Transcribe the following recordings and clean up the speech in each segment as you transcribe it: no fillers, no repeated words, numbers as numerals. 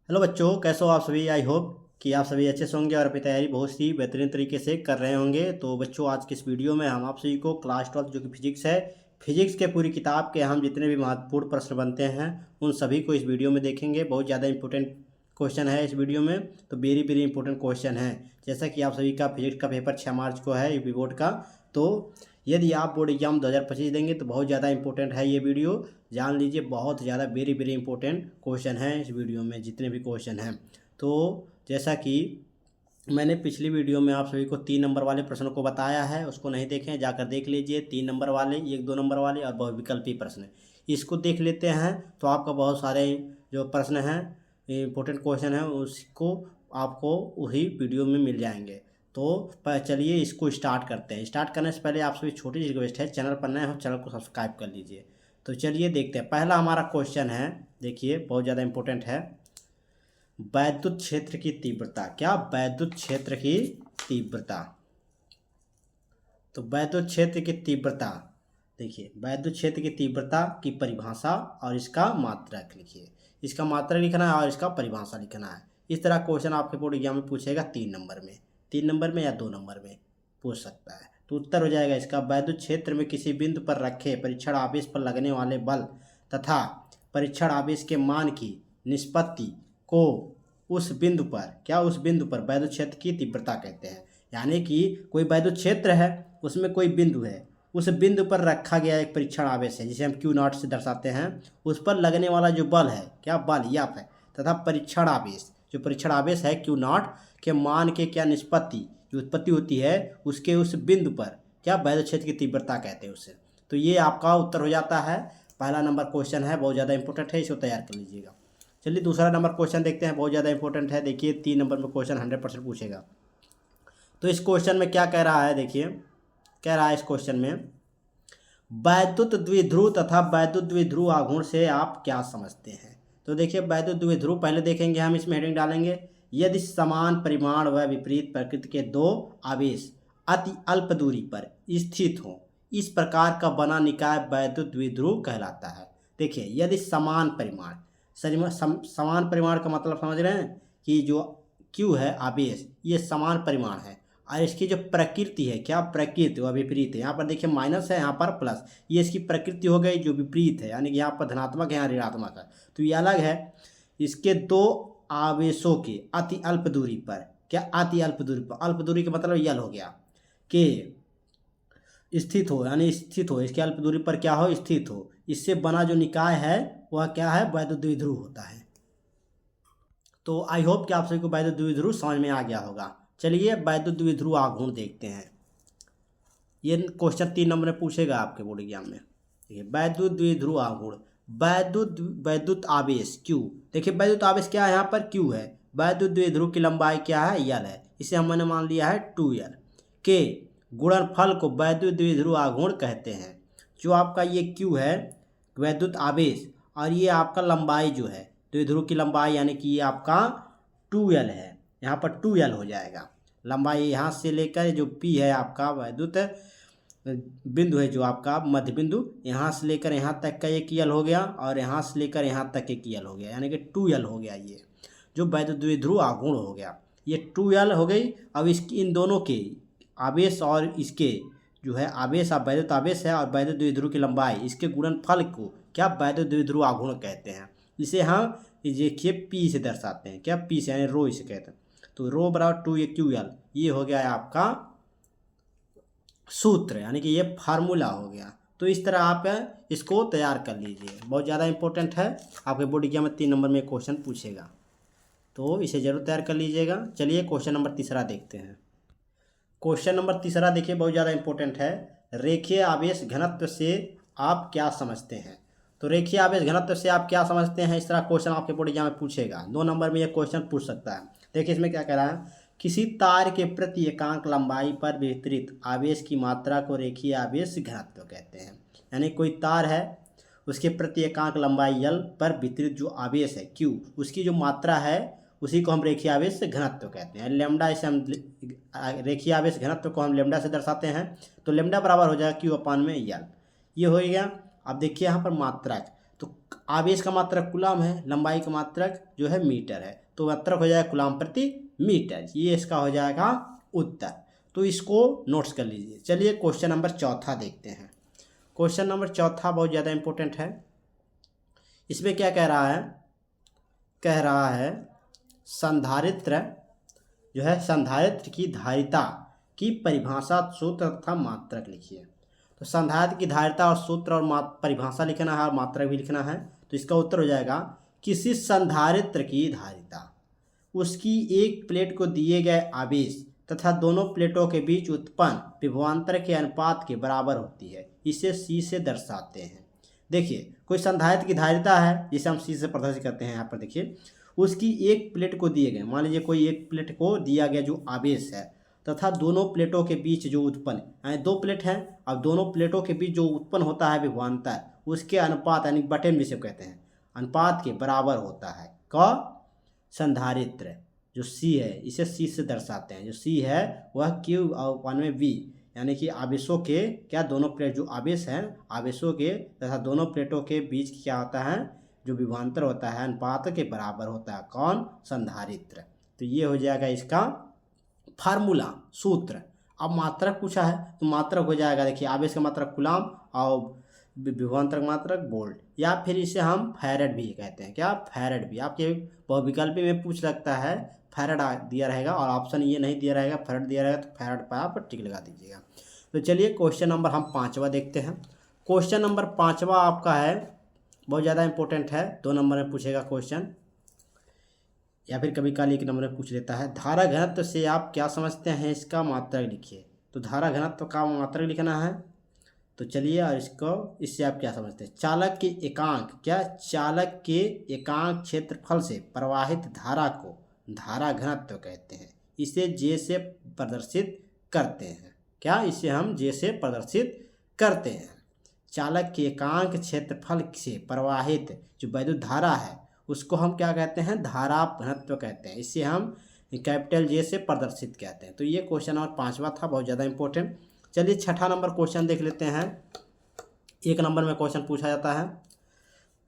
Hello बच्चों, कैसे हो आप सभी। आई होप कि आप सभी अच्छे से होंगे और अपनी तैयारी बहुत ही बेहतरीन तरीके से कर रहे होंगे। तो बच्चों, आज की इस वीडियो में हम आप सभी को क्लास 12 जो कि फिजिक्स है, फिजिक्स के पूरी किताब के हम जितने भी महत्वपूर्ण प्रश्न बनते हैं उन सभी को इस वीडियो में देखेंगे। बहुत ज़्यादा इंपॉर्टेंट क्वेश्चन है इस वीडियो में, तो वेरी वेरी इंपॉर्टेंट क्वेश्चन है। जैसा कि आप सभी का फिजिक्स का पेपर 6 मार्च को है यूपी बोर्ड का, तो यदि आप बोर्ड एग्जाम 2025 देंगे तो बहुत ज़्यादा इंपॉर्टेंट है ये वीडियो। जान लीजिए, बहुत ज़्यादा वेरी वेरी इंपॉर्टेंट क्वेश्चन है इस वीडियो में, जितने भी क्वेश्चन हैं। तो जैसा कि मैंने पिछली वीडियो में आप सभी को 3 नंबर वाले प्रश्नों को बताया है, उसको नहीं देखें जाकर देख लीजिए। 3 नंबर वाले, 1 2 नंबर वाले और बहुविकल्पी प्रश्न, इसको देख लेते हैं तो आपका बहुत सारे जो प्रश्न हैं, इंपॉर्टेंट क्वेश्चन हैं, उसको आपको वही वीडियो में मिल जाएंगे। तो चलिए इसको स्टार्ट करते हैं। स्टार्ट करने से पहले आप सभी छोटी सी रिक्वेस्ट है, चैनल पर नए हो चैनल को सब्सक्राइब कर लीजिए। तो चलिए देखते हैं। पहला हमारा क्वेश्चन है, देखिए बहुत ज़्यादा इंपॉर्टेंट है। वैद्युत क्षेत्र की तीव्रता, क्या वैद्युत क्षेत्र की तीव्रता। तो वैद्युत क्षेत्र की तीव्रता, देखिए वैद्युत क्षेत्र की तीव्रता की परिभाषा और इसका मात्रक लिखिए। इसका मात्रक लिखना है और इसका परिभाषा लिखना है। इस तरह क्वेश्चन आपके बोर्ड एग्जाम में पूछेगा 3 नंबर में, 3 नंबर में या 2 नंबर में पूछ सकता है। तो उत्तर हो जाएगा इसका, वैद्युत क्षेत्र में किसी बिंदु पर रखे परीक्षण आवेश पर लगने वाले बल तथा परीक्षण आवेश के मान की निष्पत्ति को उस बिंदु पर, क्या उस बिंदु पर वैद्युत क्षेत्र की तीव्रता कहते हैं। यानी कि कोई वैद्युत क्षेत्र है, उसमें कोई बिंदु है, उस बिंदु पर रखा गया एक परीक्षण आवेश है जिसे हम क्यू नॉट से दर्शाते हैं। उस पर लगने वाला जो बल है, क्या बल यफ है, तथा परीक्षण आवेश, जो परीक्षण आवेश है क्यू नॉट के मान के क्या निष्पत्ति, जो उत्पत्ति होती है उसके उस बिंदु पर, क्या वैद्युत क्षेत्र की तीव्रता कहते हैं उसे। तो ये आपका उत्तर हो जाता है। पहला नंबर क्वेश्चन है, बहुत ज़्यादा इंपॉर्टेंट है, इसको तैयार कर लीजिएगा। चलिए दूसरा नंबर क्वेश्चन देखते हैं, बहुत ज़्यादा इंपॉर्टेंट है। देखिए 3 नंबर में क्वेश्चन 100% पूछेगा। तो इस क्वेश्चन में क्या कह रहा है, देखिए कह रहा है इस क्वेश्चन में, वैद्युत द्विध्रुव तथा वैद्युत द्विध्रुव आघूर्ण से आप क्या समझते हैं। तो देखिए वैद्युत द्विध्रुव पहले देखेंगे हम, इसमें हेडिंग डालेंगे, यदि समान परिमाण व विपरीत प्रकृति के दो आवेश अति अल्प दूरी पर स्थित हों, इस प्रकार का बना निकाय वैद्युत द्विध्रुव कहलाता है। देखिए यदि समान परिमाण, समान परिमाण का मतलब समझ रहे हैं कि जो क्यू है आवेश, ये समान परिमाण है और इसकी जो प्रकृति है, क्या प्रकृति वह विपरीत है। यहाँ पर देखिए माइनस है, यहाँ पर प्लस, ये इसकी प्रकृति हो गई जो विपरीत है, यानी कि यहाँ पर धनात्मक है, यहाँ ऋणात्मक है, तो ये अलग है। इसके दो आवेशों के अति अल्प दूरी पर, क्या अति अल्प दूरी पर, अल्प दूरी का मतलब यल हो गया कि स्थित हो, यानी स्थित हो, इसके अल्प दूरी पर क्या हो, स्थित हो, इससे बना जो निकाय है वह क्या है, वैद्युत द्विध्रुव होता है। तो आई होप कि आप सभी को वैद्युत द्विध्रुव समझ में आ गया होगा। चलिए वैद्युत द्विध्रुव आघूर्ण देखते हैं। ये क्वेश्चन 3 नंबर में पूछेगा आपके बोर्ड एग्जाम में। देखिए वैद्युत द्विध्रुव आघूर्ण, वैद्युत आवेश क्यू, देखिए वैद्युत आवेश क्या है, यहाँ पर क्यू है, वैद्युत द्विध्रुव की लंबाई क्या है, यल है, इसे हमने मान लिया है 2l के गुणनफल को वैद्युत द्विध्रुव आघूर्ण कहते हैं। जो आपका ये क्यू है वैद्युत आवेश, और ये आपका लंबाई जो है द्विध्रुव की लंबाई, यानी कि ये आपका 2l है, यहाँ पर 2l हो जाएगा। लंबाई यहाँ से लेकर जो P है आपका वैद्युत बिंदु है, जो आपका मध्य बिंदु, यहाँ से लेकर यहाँ तक का एक यल हो गया और यहाँ से लेकर यहाँ तक एक यल हो गया, यानी कि 2l हो गया। ये जो वैद्युत द्विध्रुव आघूर्ण हो गया, ये 2l हो गई। अब इसकी इन दोनों के आवेश और इसके जो है आवेश, आप वैद्युत आवेश है और वैद्युत द्विध्रुव की लंबाई, इसके गुणनफल को क्या वैद्युत द्विध्रुव आघूर्ण कहते हैं। इसे हम देखिए P से दर्शाते हैं, क्या P से, यानी रो इसे कहते हैं। तो रो बराबर 2AQL, ये हो गया है आपका सूत्र, यानी कि ये फार्मूला हो गया। तो इस तरह आप इसको तैयार कर लीजिए, बहुत ज़्यादा इंपॉर्टेंट है, आपके बोर्ड एग्जाम में 3 नंबर में क्वेश्चन पूछेगा, तो इसे जरूर तैयार कर लीजिएगा। चलिए क्वेश्चन नंबर तीसरा देखते हैं। क्वेश्चन नंबर तीसरा देखिए बहुत ज़्यादा इंपॉर्टेंट है, रेखीय आवेश घनत्व से आप क्या समझते हैं। तो रेखीय आवेश घनत्व से आप क्या समझते हैं, इस तरह क्वेश्चन आपके बोर्ड एग्जाम में पूछेगा। 2 नंबर में यह क्वेश्चन पूछ सकता है। देखिए इसमें क्या कह रहा है, किसी तार के प्रति एकांक लंबाई पर वितरित आवेश की मात्रा को रेखीय आवेश घनत्व कहते हैं। यानी कोई तार है, उसके प्रति एकांक लंबाई यल पर वितरित जो आवेश है क्यू, उसकी जो मात्रा है उसी को हम रेखीय आवेश घनत्व कहते हैं। लेमडा, इसे हम रेखीय आवेश घनत्व को हम लेमडा से दर्शाते हैं। तो लेमडा बराबर हो जाएगा क्यू अपान में यल, ये हो गया। अब देखिए यहाँ पर मात्रक, तो आवेश का मात्रक कूलम है, लंबाई का मात्रक जो है मीटर है, तो मात्रक हो जाएगा कूलम प्रति मीटर। ये इसका हो जाएगा उत्तर। तो इसको नोट्स कर लीजिए। चलिए क्वेश्चन नंबर चौथा देखते हैं। क्वेश्चन नंबर चौथा बहुत ज़्यादा इंपॉर्टेंट है। इसमें क्या कह रहा है? कह रहा है संधारित्र जो है, संधारित्र की धारिता की परिभाषा, सूत्र तथा मात्रक लिखिए। तो संधारित्र की धारिता और सूत्र और परिभाषा लिखना है और मात्रक भी लिखना है। तो इसका उत्तर हो जाएगा किसी संधारित्र की धारिता उसकी एक प्लेट को दिए गए आवेश तथा दोनों प्लेटों के बीच उत्पन्न विभवांतर के अनुपात के बराबर होती है। इसे C से दर्शाते हैं। देखिए, कोई संधारित्र की धारिता है जिसे हम C से प्रदर्शित करते हैं। यहाँ पर देखिए, उसकी एक प्लेट को दिए गए, मान लीजिए कोई एक प्लेट को दिया गया जो आवेश है तथा दोनों प्लेटों के बीच जो उत्पन्न, यानी दो प्लेट हैं, अब दोनों प्लेटों के बीच जो उत्पन्न होता है विभवांतर, उसके अनुपात यानी बटन जिसे कहते हैं, अनुपात के बराबर होता है। का संधारित्र जो C है, इसे C से दर्शाते हैं। जो C है वह Q और 1V, यानी कि आवेशों के क्या, दोनों प्लेट जो आवेश हैं, आवेशों के तथा दोनों प्लेटों के बीच क्या होता है, जो विभवांतर होता है अनुपात के बराबर होता है। कौन? संधारित्र। तो ये हो जाएगा इसका फार्मूला, सूत्र। अब मात्रक पूछा है तो मात्रक हो जाएगा, देखिए आवेश का मात्रक कूलम और विभवांतर का मात्रक वोल्ट, या फिर इसे हम फैरेड भी कहते हैं। क्या? फैरेड भी। आपके बहुविकल्पी में पूछ सकता है, फैरेड दिया रहेगा और ऑप्शन ये नहीं दिया रहेगा, फैरेड दिया रहेगा, तो फैरेड पर आप टिक लगा दीजिएगा। तो चलिए क्वेश्चन नंबर हम 5वां देखते हैं। क्वेश्चन नंबर 5वां आपका है, बहुत ज़्यादा इंपॉर्टेंट है, 2 नंबर में पूछेगा क्वेश्चन, या फिर कभी काल 1 नंबर में पूछ लेता है। धारा घनत्व से आप क्या समझते हैं, इसका मात्रक लिखिए। तो धारा घनत्व का मात्रक लिखना है। तो चलिए, और इससे आप क्या समझते हैं? चालक के एकांक, क्या? चालक के एकांक क्षेत्रफल से प्रवाहित धारा को धारा घनत्व कहते हैं। इसे J से प्रदर्शित करते हैं। क्या? इसे हम J से प्रदर्शित करते हैं। चालक के एकांक क्षेत्रफल से प्रवाहित जो वैद्युत धारा है उसको हम क्या कहते हैं? धारा घनत्व कहते हैं। इसे हम कैपिटल J से प्रदर्शित कहते हैं। तो ये क्वेश्चन नंबर 5वां था, बहुत ज़्यादा इंपॉर्टेंट। चलिए 6ठा नंबर क्वेश्चन देख लेते हैं। 1 नंबर में क्वेश्चन पूछा जाता है,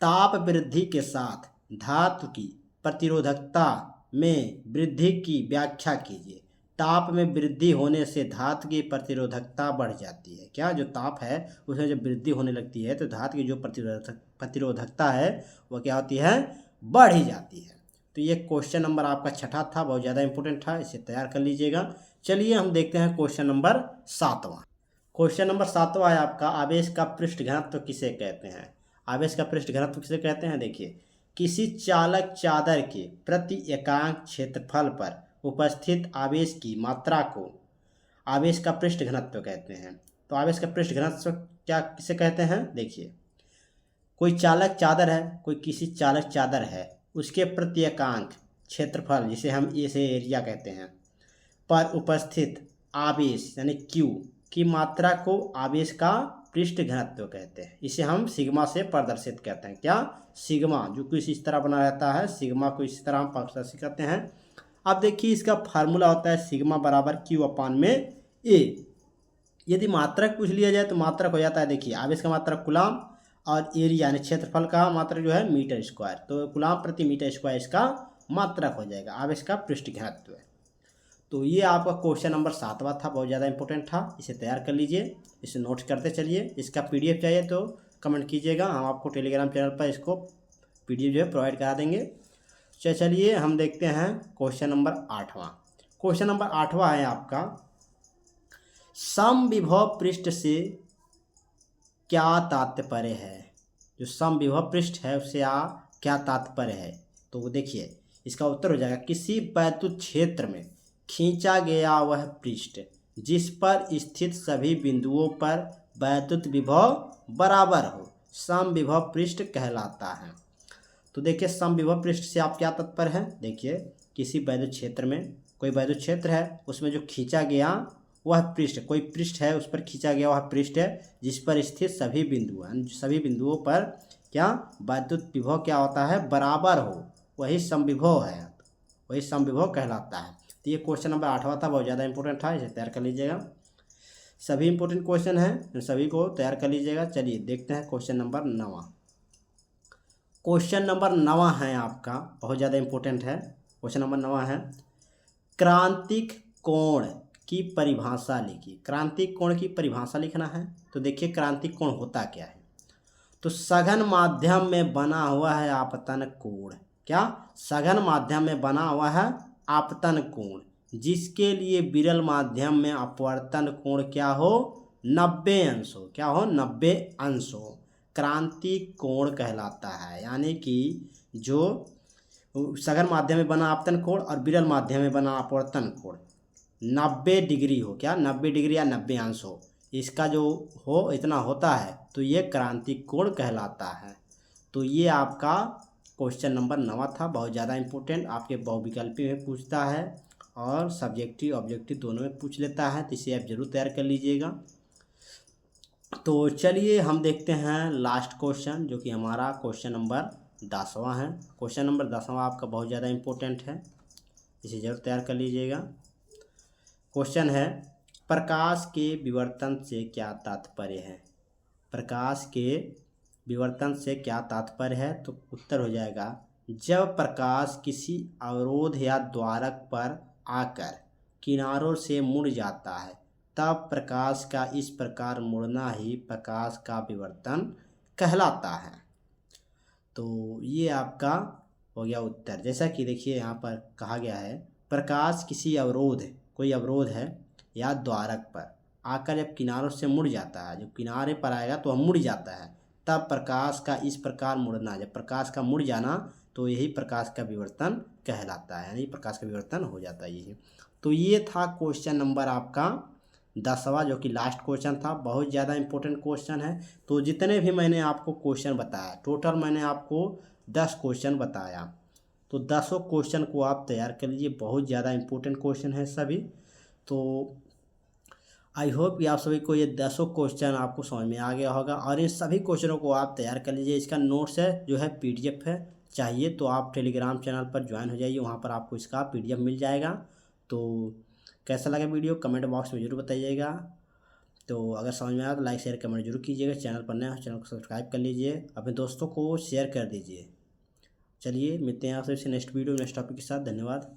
ताप वृद्धि के साथ धातु की प्रतिरोधकता में वृद्धि की व्याख्या कीजिए। ताप में वृद्धि होने से धातु की प्रतिरोधकता बढ़ जाती है। क्या? जो ताप है उसमें जब वृद्धि होने लगती है तो धातु की जो प्रतिरोधकता है वह क्या होती है? बढ़ ही जाती है। तो ये क्वेश्चन नंबर आपका 6ठा था, बहुत ज़्यादा इंपॉर्टेंट था, इसे तैयार कर लीजिएगा। चलिए हम देखते हैं क्वेश्चन नंबर 7वां। क्वेश्चन नंबर 7वां है आपका, आवेश का पृष्ठ घनत्व किसे कहते हैं? आवेश का पृष्ठ घनत्व किसे कहते हैं? देखिए, किसी चालक चादर के प्रति एकांक क्षेत्रफल पर उपस्थित आवेश की मात्रा को आवेश का पृष्ठ घनत्व कहते हैं। तो आवेश का पृष्ठ घनत्व क्या किसे कहते हैं? देखिए, कोई चालक चादर है, कोई किसी चालक चादर है, उसके प्रति एकांक क्षेत्रफल जिसे हम एरिया कहते हैं पर उपस्थित आवेश यानी Q की मात्रा को आवेश का पृष्ठ घनत्व कहते हैं। इसे हम सिग्मा से प्रदर्शित करते हैं। क्या? सिग्मा, जो कुछ इस तरह बना रहता है, सिग्मा को इस तरह हम प्रदर्शित करते हैं। अब देखिए, इसका फार्मूला होता है सिग्मा बराबर Q/A। यदि मात्रक पूछ लिया जाए तो मात्रक हो जाता है, देखिए आवेश का मात्रक कूलम और एरिया यानी क्षेत्रफल का मात्रक जो है मीटर स्क्वायर, तो कूलम प्रति मीटर स्क्वायर इसका मात्रक हो जाएगा, आवेश का पृष्ठ घनत्व है। तो ये आपका क्वेश्चन नंबर 7वां था, बहुत ज़्यादा इंपॉर्टेंट था, इसे तैयार कर लीजिए, इसे नोट करते चलिए। इसका PDF चाहिए तो कमेंट कीजिएगा, हम आपको टेलीग्राम चैनल पर इसको PDF जो है प्रोवाइड करा देंगे। चलिए हम देखते हैं क्वेश्चन नंबर 8वां। क्वेश्चन नंबर 8वां है आपका, समविभव पृष्ठ से क्या तात्पर्य है? जो समविभव पृष्ठ है उससे क्या तात्पर्य है? तो देखिए, इसका उत्तर हो जाएगा, किसी वैद्युत क्षेत्र में खींचा गया वह पृष्ठ जिस पर स्थित सभी बिंदुओं पर वैद्युत विभव बराबर हो समविभव पृष्ठ कहलाता है। तो देखिए, समविभव पृष्ठ से आप क्या तात्पर्य है? देखिए, किसी वैद्युत क्षेत्र में, कोई वैद्युत क्षेत्र है, उसमें जो खींचा गया वह पृष्ठ, कोई पृष्ठ है उस पर खींचा गया वह पृष्ठ है जिस पर स्थित सभी बिंदु हैं, सभी बिंदुओं पर क्या वैद्युत विभव क्या होता है? बराबर हो, वही समविभव है, वही समविभव कहलाता है। तो ये क्वेश्चन नंबर 8वां था, बहुत ज़्यादा इंपॉर्टेंट था, इसे तैयार कर लीजिएगा। सभी इंपॉर्टेंट क्वेश्चन हैं, सभी को तैयार कर लीजिएगा। चलिए देखते हैं क्वेश्चन नंबर 9वां। क्वेश्चन नंबर 9 है आपका, बहुत ज़्यादा इम्पोर्टेंट है। क्वेश्चन नंबर 9 है, क्रांतिक कोण की परिभाषा लिखिए। क्रांतिक कोण की परिभाषा लिखना है। तो देखिए क्रांतिक कोण होता क्या है। तो सघन माध्यम में बना हुआ है आपतन कोण। क्या? सघन माध्यम में बना हुआ है आपतन कोण, जिसके लिए विरल माध्यम में अपवर्तन कोण क्या हो? 90 अंश हो। क्या हो? 90 अंश हो। क्रांतिक कोण कहलाता है। यानी कि जो सघन माध्यम में बना आपतन कोण और विरल माध्यम में बना अपवर्तन कोण 90 डिग्री हो। क्या? 90 डिग्री या 90 अंश हो। इसका जो हो इतना होता है तो ये क्रांतिक कोण कहलाता है। तो ये आपका क्वेश्चन नंबर 9 था। बहुत ज़्यादा इम्पोर्टेंट, आपके बहुविकल्पी में पूछता है और सब्जेक्टिव ऑब्जेक्टिव दोनों में पूछ लेता है, तो इसे आप जरूर तैयार कर लीजिएगा। तो चलिए हम देखते हैं लास्ट क्वेश्चन, जो कि हमारा क्वेश्चन नंबर 10वां है। क्वेश्चन नंबर 10वां आपका बहुत ज़्यादा इम्पोर्टेंट है, इसे जरूर तैयार कर लीजिएगा। क्वेश्चन है, प्रकाश के विवर्तन से क्या तात्पर्य है? प्रकाश के विवर्तन से क्या तात्पर्य है? तो उत्तर हो जाएगा, जब प्रकाश किसी अवरोध या द्वारक पर आकर किनारों से मुड़ जाता है तब प्रकाश का इस प्रकार मुड़ना ही प्रकाश का विवर्तन कहलाता है। तो ये आपका हो गया उत्तर। जैसा कि देखिए यहाँ पर कहा गया है, प्रकाश किसी अवरोध, कोई अवरोध है या द्वारक पर आकर जब किनारों से मुड़ जाता है, जब किनारे पर आएगा तो वह मुड़ जाता है, तब प्रकाश का इस प्रकार मुड़ना, जब प्रकाश का मुड़ जाना तो यही प्रकाश का विवर्तन कहलाता है, यानी प्रकाश का विवर्तन हो जाता है यही। तो ये था क्वेश्चन नंबर आपका 10वां, जो कि लास्ट क्वेश्चन था। बहुत ज़्यादा इंपॉर्टेंट क्वेश्चन है। तो जितने भी मैंने आपको क्वेश्चन बताया, टोटल मैंने आपको 10 क्वेश्चन बताया, तो 10 क्वेश्चन को आप तैयार कर लीजिए। बहुत ज़्यादा इंपॉर्टेंट क्वेश्चन है सभी। तो आई होप कि आप सभी को ये 10 क्वेश्चन आपको समझ में आ गया होगा और इन सभी क्वेश्चनों को आप तैयार कर लीजिए। इसका नोट्स है जो है PDF है, चाहिए तो आप टेलीग्राम चैनल पर ज्वाइन हो जाइए, वहाँ पर आपको इसका PDF मिल जाएगा। तो कैसा लगा वीडियो कमेंट बॉक्स में जरूर बताइएगा। तो अगर समझ में आया तो लाइक शेयर कमेंट जरूर कीजिएगा। चैनल पर नया हो चैनल को सब्सक्राइब कर लीजिए, अपने दोस्तों को शेयर कर दीजिए। चलिए मिलते हैं आपसे नेक्स्ट वीडियो नेक्स्ट टॉपिक के साथ। धन्यवाद।